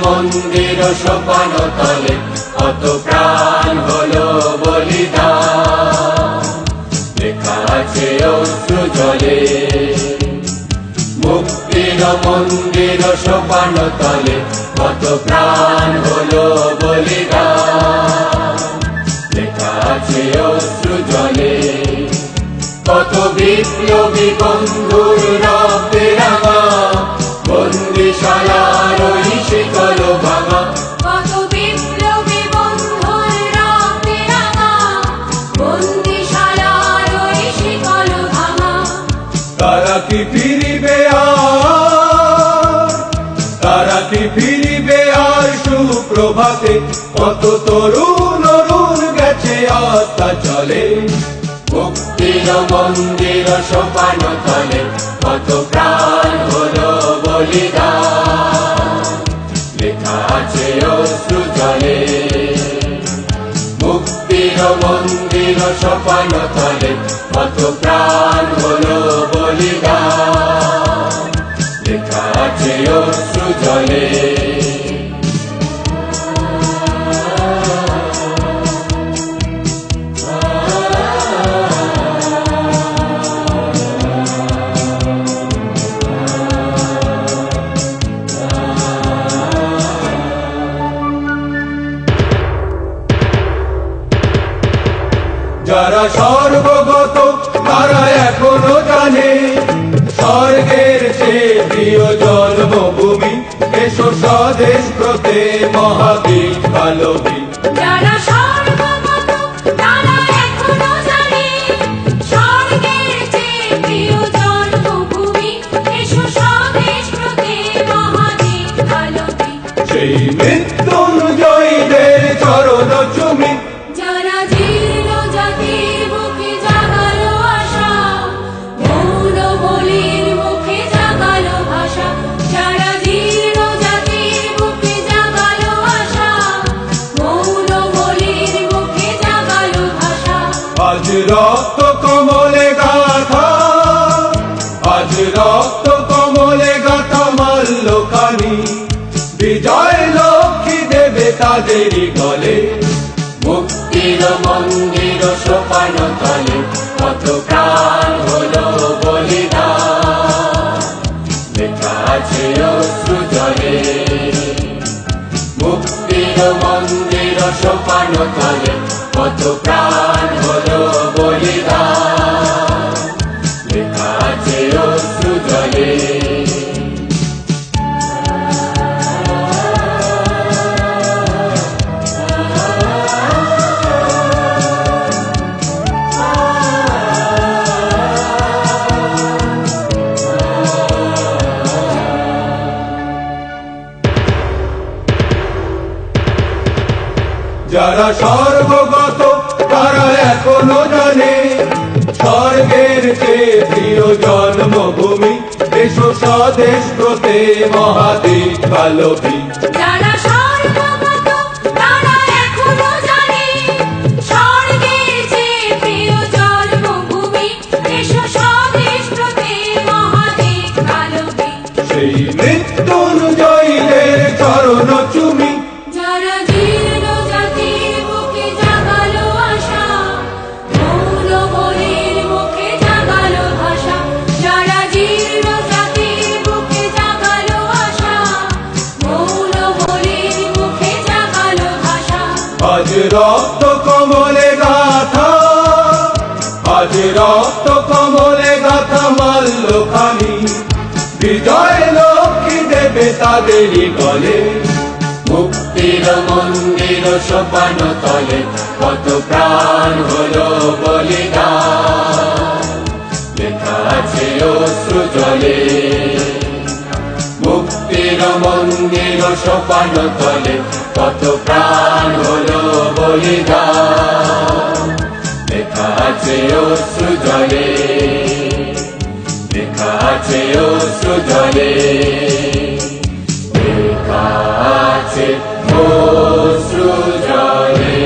মন্দির সোপান তলে কত প্রাণ হলো বলিদান, লেখা আছে অশ্রু জলে। মুক্তির মন্দির সোপান তলে কত প্রাণ হলো বলিদান, লেখা আছে অশ্রু জলে। কত বিপ্লবী বন্ধুর রক্তে রাঙা বন্দিশালার ওই শিকল ভাঙা, কত বিপ্লবী বন্ধুর রক্তে রাঙা বন্দিশালার ওই শিকল ভাঙা। তারা কি ফিরিবে আর, তারা কি ফিরিবে আর সুপ্রভাতে? কত তরুণ অরুণ গেছে আস্থা চলে। মুক্তির মন্দির সোপান তলে কত প্রাণ হলো বলিদান, লেখা আছে অশ্রু জলে। মুক্তির মন্দির সোপান তলে কত প্রাণ হলো বলিদান, লেখা আছে অশ্রু জলে। যারা সর্বগত তারা এখনো জানে স্বর্গের চেয়ে প্রিয় জন্মভূমি। এসো স্বদেশ ব্রতে মহাবীর কালবী। যারা সর্বগত তারা এখনো জানে স্বর্গের চেয়ে প্রিয় জন্মভূমি। এসো স্বদেশ ব্রতে মহাবীর কালবী। সেই মৃত্যুঞ্জয়ীদের চরণ চুমি, যারা জীর্ণ জাতির মুখে জাগালো আশা, মৌন বলির মুখে জাগালো ভাষা। যারা জীর্ণ জাতির মুখে জাগালো আশা, মৌন বলির আজ রক্ত কমলে গাথা, আজ রক্ত কমলে গাথা মাল্যখানি, বিজয় লক্ষ্মী দেবে তাদেরই গলে। মুক্তির মন্দির সোপান তলে কত প্রাণ হলো বলিদান, লেখা আছে অশ্রু জলে। মুক্তির মন্দির সোপান তলে কত প্রাণ হলো বলিদান, লেখা আছে অশ্রু জলে। যারা স্বর্গগত তারা এখনো জানে, স্বর্গের চেয়ে প্রিয় জন্মভূমি, এসো স্বদেশ ব্রতে মহাদেশ কালবী। যারা স্বর্গগত তারা এখনো জানে, স্বর্গের চেয়ে প্রিয় জন্মভূমি, এসো স্বদেশ ব্রতে মহাদেশ কালবী। সেই মৃত্যুঞ্জয়ীদের চরণ চুমি, যারা জীর্ণ জাতির বুকে জাগালো আশা, মৌন বলির মুখে জাগালো ভাষা। যারা জীর্ণ জাতির বুকে জাগালো আশা, মৌন বলির মুখে জাগালো ভাষা। আজ রক্ত কমলে গাথা, আজ রক্ত কমলে গাথা মাল্যখানি, বিজয় লক্ষ্মী দেবে তাদেরই গলে। মুক্তির মন্দির সোপান তলে কত প্রাণ হলো বলিদান, লেখা আছে অশ্রু জলে। মুক্তির মন্দির সোপান তলে কত প্রাণ হলো বলিদান, লেখা আছে অশ্রু জলে, লেখা আছে অশ্রু জলে, লেখা আছে অশ্রু জলে।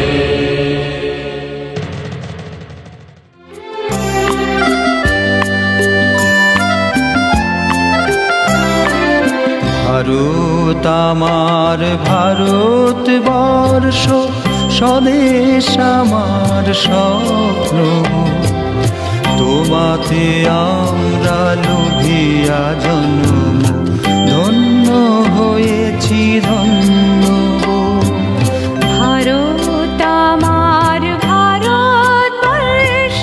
ভারত আমার ভারতবর্ষ, স্বদেশ আমার স্বপ্ন, তোমাতে আমরা লোভিয়া জন্ম, ধন্য হয়েছি ধন্য গো। ভারত আমার ভারতবর্ষ,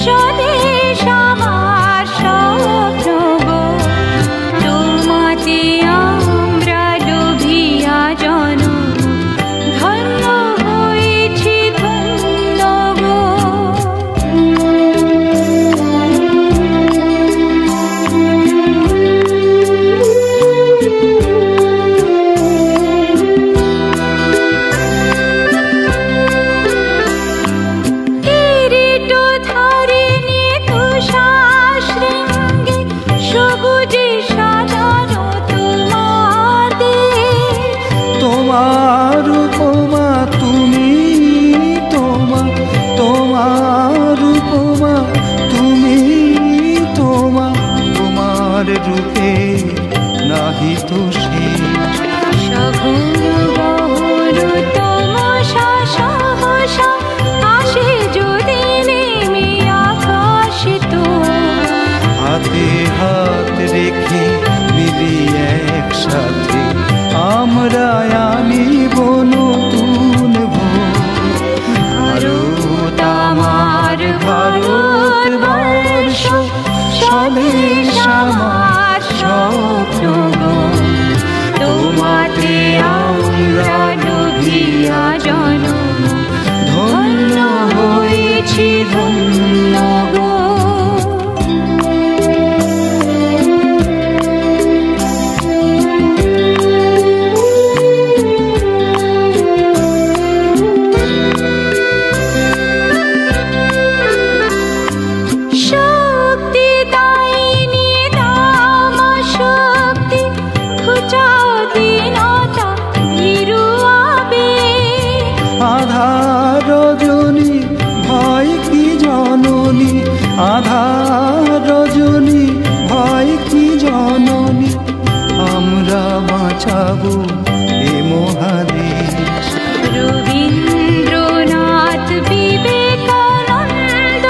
স্বদেশ আমার স্বপ্ন গো। তোমাতে আমরা লোভিয়া জনম, ধন্য হয়েছি ধন্য গো। তোমার উপমা তুমি, তোমার উপমা তুমি, তোমার রূপে নাহি তো শেষ। হাতে হাত রেখে মিলি একসাথে আমরা আনিব নতুন ভোর। ভারত আমার ভারতবর্ষ, স্বদেশ আমার স্বপ্ন গো। তোমাতে আমরা লোভিয়া জনম, ধন্য হয়েছি ধন্য গো। আধার রজনী ভয় কি জননী, আধার রজনী, ভয় কি জননী, আমরা বাঁচাবো এ মহাদেশ। রবীন্দ্রনাথ, বিবেকানন্দ,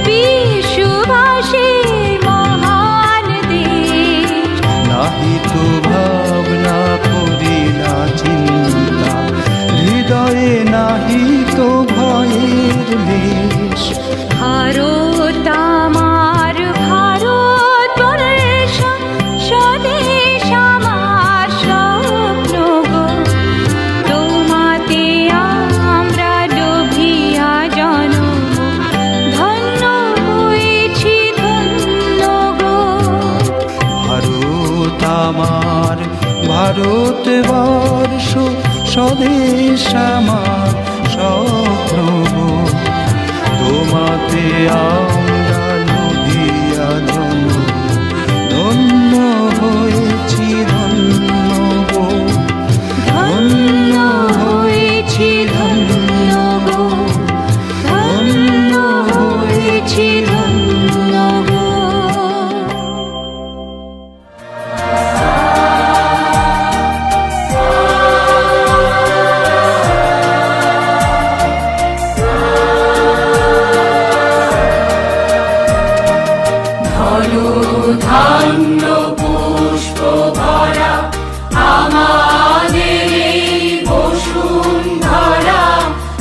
বিশ্ববাসীর মহান দেশ। নাহি তো ভাবনা করি না চিন্তা, হৃদয়ে নাহি তো ভয়ের লেশ। ভারত আমার, ভারতবর্ষ, স্বদেশ আমার স্বপ্ন গো। তোমাতে আমরা লোভিয়া জনম, ধন্য হয়েছি ধন্য গো। ভারত আমার, ভারতবর্ষ, স্বদেশ আমার স্বপ্ন গো। তোমাতে আমরা লোভিয়া জনম, ধন্য হয়েছি ধন্য গো। ধন্য হয়েছি ধন্য গো, ধন্য হয়েছি ধন্য গো। ধন্য পুষ্প ভরা আমাদের এই বসুন্ধরা,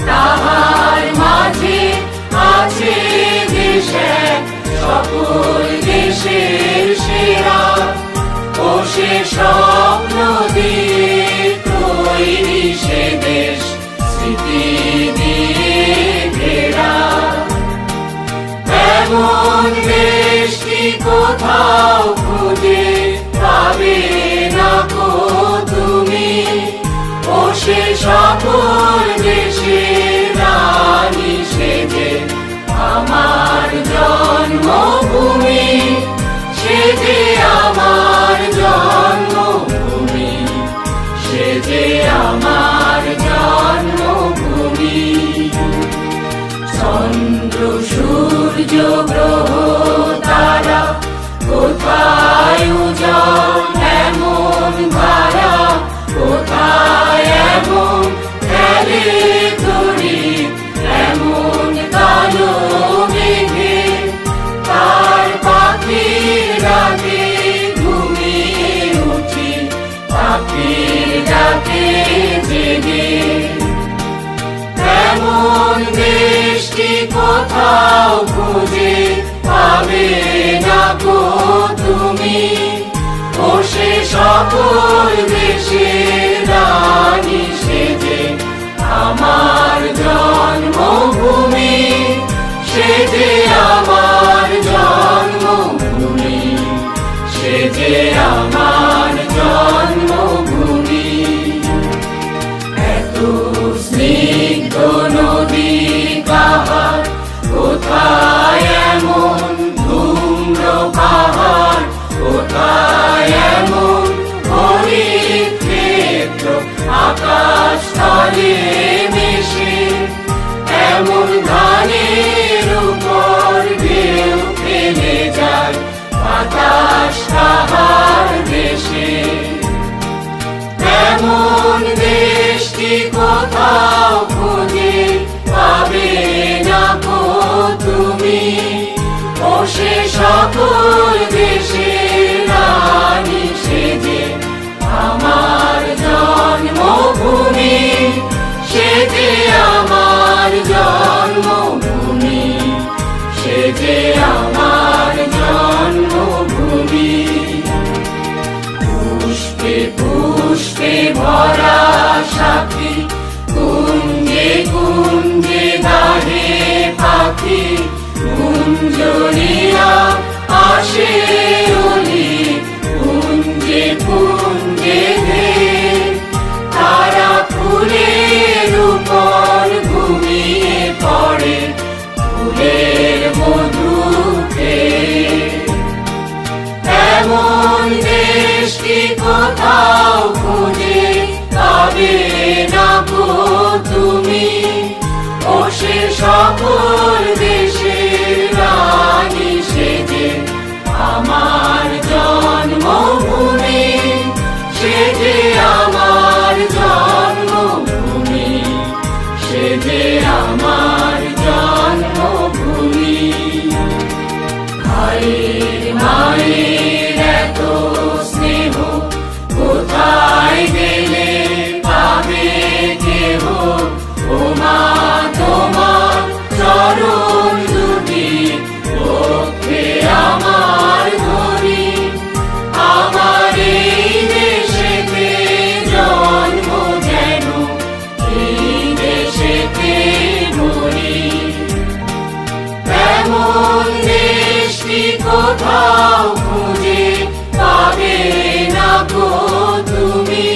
তাহার মাঝে আছে দেশ এক, সকল দেশের সেরা। ও সে স্বপ্ন দিয়ে তৈরি সে দেশ, স্মৃতি দিয়ে ঘেরা। এমন দেশটি কোথাও খুঁজে পাবে না গো তুমি। ও সে সকল দেশের রানী সেজে আমার জন্মভূমি, সেজে আমার জন্মভূমি, সেজে আমার জন্মভূমি। চন্দ্র সূর্য গ্রহ তারা কোথায় উজ্জ্বল এমন ধারা, কোথায় এমন খেলে তড়িৎ এমন কালো মেঘে। তার পাখির ডাকে ঘুমিয়ে উঠি, পাখির ডাকে জেগে। এমন দেশটি কোথাও খুঁজে পাবে না গো তুমি। ও সে সকল দেশের রানী সেজে আমার জন্মভূমি, সেজে আমার জন্মভূমি, সেজে আমার জন্মভূমি। এত স্নিগ্ধ নদী কাহার, কোথায় এমন ধূম্র পাহাড়, কোথায় এমন হরিত ক্ষেত্র আকাশ তলে মিশে। এমন ধানের উপর ঢেউ ফেলে যায় বাতাস তাহার দেশে। এমন দেশটি কোথাও খুঁজে পাবে না গো তুমি। ও সে সকল দেশের রানী সেজে আমার জন্মভূমি, সেজে আমার জন্মভূমি, সেজে আমার জন্মভূমি। পুষ্পে পুষ্পে ভরা সাথী, কুঞ্জে কুঞ্জে গাহে পাখি, কুঞ্জরিয়া আসে অলি, কুঞ্জে কুঞ্জে ধে। তারা ফুলের উপর ঘুমিয়ে পড়ে, ফুলের মধু খেয়ে। এমন দেশটি কোথাও খুঁজে পাবে না গো তুমি। ও সে সকল দেশে এমন দেশটি কোথাও খুঁজে পাবে না গো তুমি,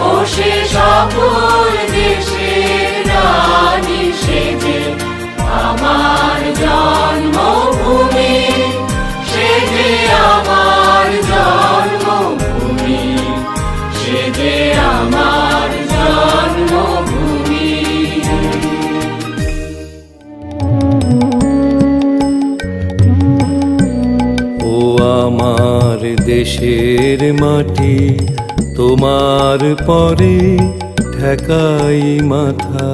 ও সে সকল দেশের রানী সেজে আমার জন্মভূমি, সেজে আমার জন্মভূমি, সেজে আমার জন্মভূমি। ও আমার দেশের মাটি, তোমার পরে ঠেকাই মাথা।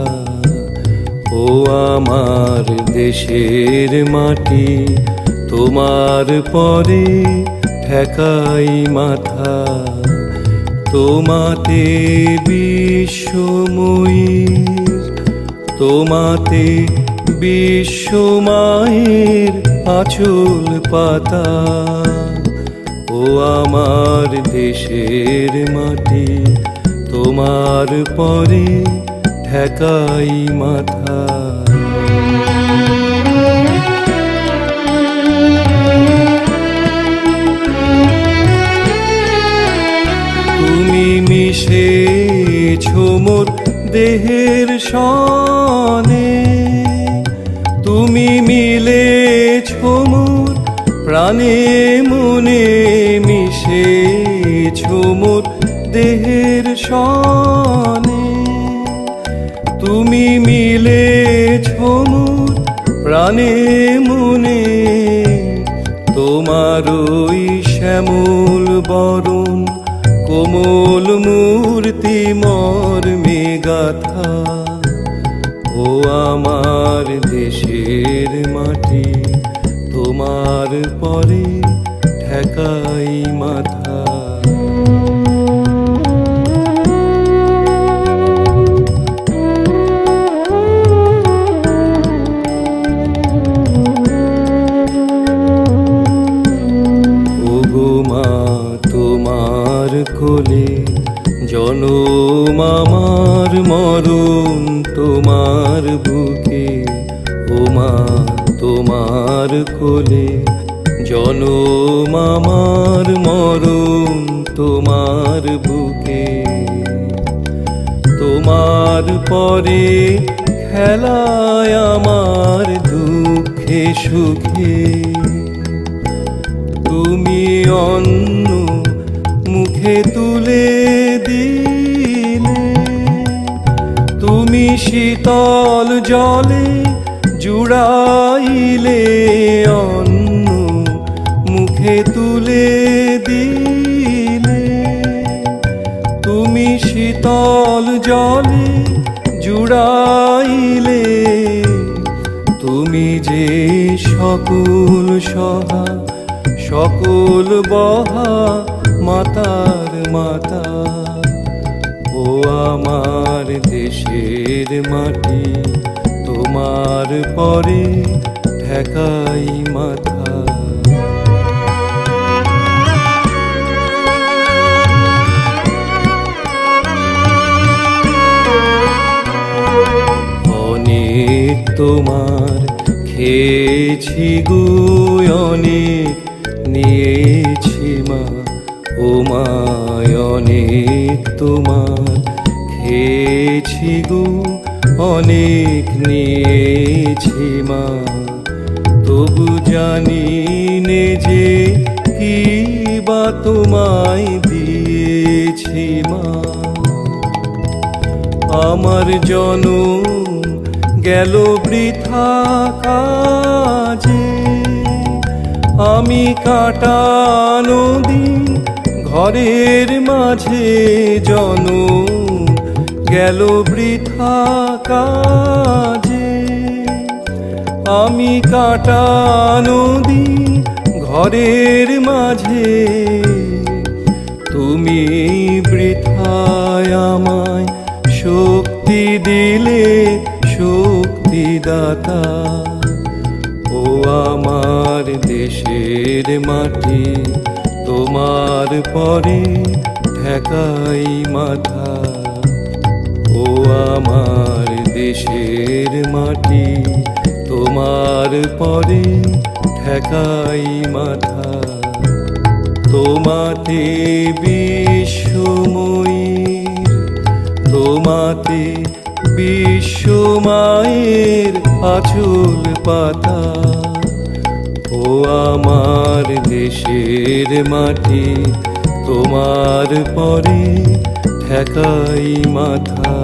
ও আমার দেশের মাটি, তোমার পরে ঠেকাই মাথা। তোমাতে বিশ্বময়ীর, তোমাতে বিশ্বমায়ের আঁচল পাতা। ও আমার দেশের মাটি, তোমার পরে ঠেকাই মাথা। তুমি মিশেছো মোর দেহের সনে, তুমি মিলেছো মোর প্রাণে মনে, মিশেছো মোর দেহের সনে। তুমি মিলেছো মোর প্রাণে মনে, তোমার ওই শ্যামল বরণ কোমল মূর্তি মর্মে গাথা। ও আমার দেশের মাটি, তোমার পরে ঠেকাই মাথা। তোমার কোলে জনম আমার মরণ তোমার বুকে। ও মা তোমার কোলে জনম আমার মরণ তোমার বুকে। তোমার পরে খেলায় আমার দুঃখে সুখে, তুমি অন্ন মুখে তুলে দিলে, তুমি শীতল জলে জুড়াইলে অন্ন মুখে তুলে দিলে। তুমি শীতল জলে জুড়াইলে, তুমি যে সকল সহা সকল বহা মাতার মাতা। ও আমার দেশের মাটি, তোমার পরে ঠেকাই মাথা। অনেক তোমার খেয়েছি গো, অনেক নিয়েছি মা। ও মা অনেক তোমার খেয়েছি গো, অনেক নিয়েছি মা। তবু জানি নে যে কি বা তোমায় দিয়েছি মা। আমার জনম গেল বৃথা কাজে, আমি কাটানো দিন ঘরের মাঝে। জনম গেল বৃথা কাজে, আমি কাটানো দিন ঘরের মাঝে। তুমি বৃথায় আমায় শক্তি দিলে শক্তিদাতা। ও আমার দেশের মাটি, তোমার পরে ঠেকাই মাথা। ও আমার দেশের মাটি, তোমার তোমার পরে ঠেকাই মাথা। তোমাতে বিশ্বময়ীর, তোমাতে বিশ্বমায়ের আঁচল পাতা। ও আমার দেশের মাটি, তোমার পরে ঠেকাই মাথা।